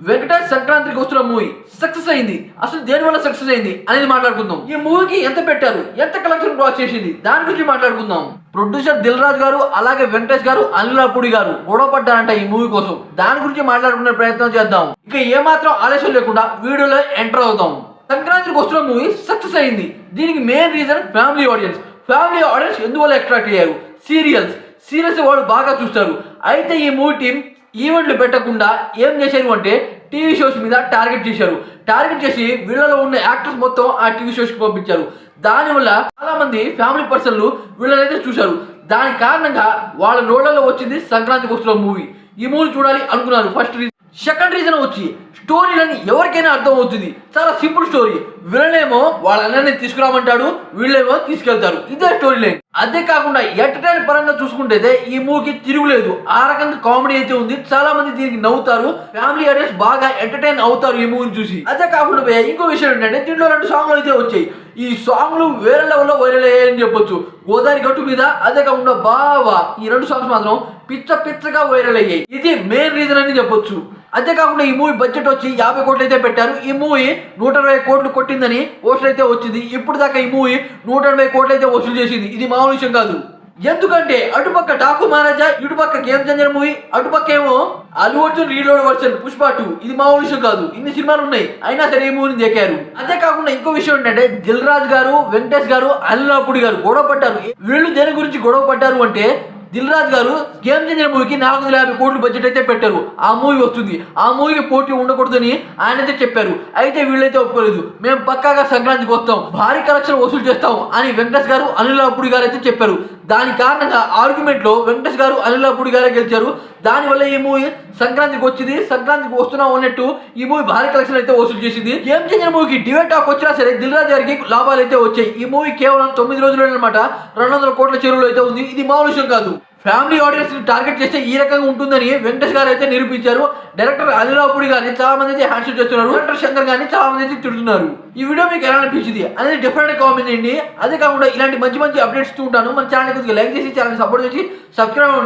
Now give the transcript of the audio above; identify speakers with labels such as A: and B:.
A: వెంకటేష్ సంక్రాంతికి వస్తున్న movie success అయింది. అసలు దేని వల్ల సక్సెస్ అయింది అనేది మాట్లాడుకుందాం. ఈ మూవీకి ఎంత పెట్టారు, ఎంత కలెక్షన్ క్రాస్ చేసింది, దాని గురించి మాట్లాడుకుందాం. ప్రొడ్యూసర్ దిల్ రాజు గారు అలాగే వెంకటేష్ గారు అనిల్ రావిపూడి గారు గొడవ పడ్డారంట ఈ మూవీ కోసం. దాని గురించి మాట్లాడుకునే ప్రయత్నం చేద్దాం. ఇక ఏమాత్రం ఆలస్యం లేకుండా వీడియోలో ఎంటర్ అవుతాం. సంక్రాంతికి వస్తున్న మూవీ సక్సెస్ అయింది. దీనికి main reason family audience. Family audience ఎందువల్ల అట్రాక్ట్ అయ్యారు? సీరియల్స్ వాళ్ళు బాగా చూస్తారు. అయితే ఈ మూవీ టీం ఈవెంట్లు పెట్టకుండా ఏం చేశారు అంటే టీవీ షోస్ మీద టార్గెట్ చేశారు. టార్గెట్ చేసి వీళ్ళలో ఉన్న యాక్టర్స్ మొత్తం ఆ టీవీ షోస్కి పంపించారు. దానివల్ల చాలా మంది ఫ్యామిలీ పర్సన్లు వీళ్ళనైతే చూశారు. దాని కారణంగా వాళ్ళ నోళ్లలో వచ్చింది సంక్రాంతికి వస్తున్న మూవీ. ఈ మూవీ చూడాలి అనుకున్నారు ఫస్ట్ రీజన్. సెకండ్ రీజన్ వచ్చి స్టోరీలని ఎవరికైనా అర్థం అవుతుంది. చాలా సింపుల్ స్టోరీ. వీళ్ళేమో వాళ్ళ అన్నని తీసుకురామంటాడు, వీళ్ళేమో తీసుకెళ్తారు. ఇదే స్టోరీ లైన్. అదే కాకుండా ఎంటర్టైన్ పరంగా చూసుకుంటే ఈ మూవీకి తిరుగులేదు. ఆ రకంగా కామెడీ అయితే ఉంది. చాలా మంది దీనికి నవ్వుతారు. ఫ్యామిలీ ఆడియన్స్ బాగా ఎంటర్టైన్ అవుతారు ఈ మూవీని చూసి. అదే కాకుండా ఇంకో విషయం ఏంటంటే దీంట్లో 2 సాంగ్లు అయితే వచ్చాయి. ఈ సాంగ్లు వేరే లెవెల్లో వైరల్ అయ్యాయని చెప్పొచ్చు. గోదావరి గట్టు మీద, అదే కాకుండా బావా, ఈ 2 సాంగ్స్ మాత్రం పిచ్చగా వైరల్ అయ్యాయి. ఇది మెయిన్ రీజన్ అని చెప్పొచ్చు. అంతే కాకుండా ఈ మూవీ బడ్జెట్ వచ్చి 50 కోట్లు అయితే పెట్టారు. ఈ మూవీ 120 కోట్లు కొట్టిందని పోస్టర్ అయితే వచ్చింది. ఇప్పుడు దాకా ఈ మూవీ 180 కోట్లు అయితే వసూలు చేసింది. ఇది మామూలు విషయం కాదు. ఎందుకంటే అటుపక్క డాకు మహారాజా, ఇటుపక్క గేమ్ చేంజర్ మూవీ, అటుపక్క ఏమో అల్లు అర్జున్ రీలోడ్ వర్షన్ పుష్ప 2. ఇది మామూలు విషయం కాదు. ఇన్ని సినిమాలు ఉన్నాయి, అయినా సరే ఈ మూవీని దేకారు. అదే కాకుండా ఇంకో విషయం ఏంటంటే దిల్ రాజు గారు, వెంకటేష్ గారు, అనిల్ రావిపూడి గారు గొడవ పడ్డారు. వీళ్ళు దేని గురించి గొడవ పడ్డారు అంటే దిల్ రాజు గారు గేమ్ చేంజర్ మూవీకి 450 కోట్లు బడ్జెట్ అయితే పెట్టారు. ఆ మూవీ వస్తుంది, ఆ మూవీకి పోటీ ఉండకూడదని ఆయన అయితే చెప్పారు. అయితే వీళ్ళైతే ఒప్పుకోలేదు. మేము పక్కాగా సంక్రాంతికి వస్తాం, భారీ కలెక్షన్ వసూలు చేస్తాం అని వెంకటేష్ గారు, అనిల్ రావిపూడి గారు అయితే చెప్పారు. దాని కారణంగా ఆర్గ్యుమెంట్ లో వెంకటేష్ గారు, అనిల్ రావిపూడి గారే గెలిచారు. దానివల్ల ఈ మూవీ సంక్రాంతికి వచ్చింది. సంక్రాంతికి వస్తున్నాం అన్నట్టు ఈ మూవీ భారీ కలెక్షన్ అయితే వసూలు చేసింది. గేమ్ చేంజర్ మూవీకి డివైడ్ టాక్ వచ్చినా సరే దిల్ రాజు గారికి లాభాలు అయితే వచ్చాయి. ఈ మూవీ కేవలం 9 రోజులు అనమాట 200 కోట్ల చెరువులు అయితే ఉంది. ఇది మామూలు విషయం కాదు. ఫ్యామిలీ ఆడియన్స్ టార్గెట్ చేస్తే ఈ రకంగా ఉంటుందని వెంకటేష్ గారు అయితే నిరూపించారు. డైరెక్టర్ అనిల్ రావిపూడి గారిని చాలా మంది అయితే హ్యాండ్షేక్ చేస్తున్నారు. డైరెక్టర్ శంకర్ గారిని చాలా మంది అయితే తిడుతున్నారు. ఈ వీడియో మీకు ఎలా అనిపించింది అనేది డిఫరెంట్ కామెంట్ చేయండి. అదే కాకుండా ఇలాంటి మంచి అప్డేట్స్ ఉంటాను. మన ఛానల్ కొద్దిగా లైక్ చేసి ఛానల్ సపోర్ట్ చేసి సబ్స్క్రైబ్ అవ్వండి.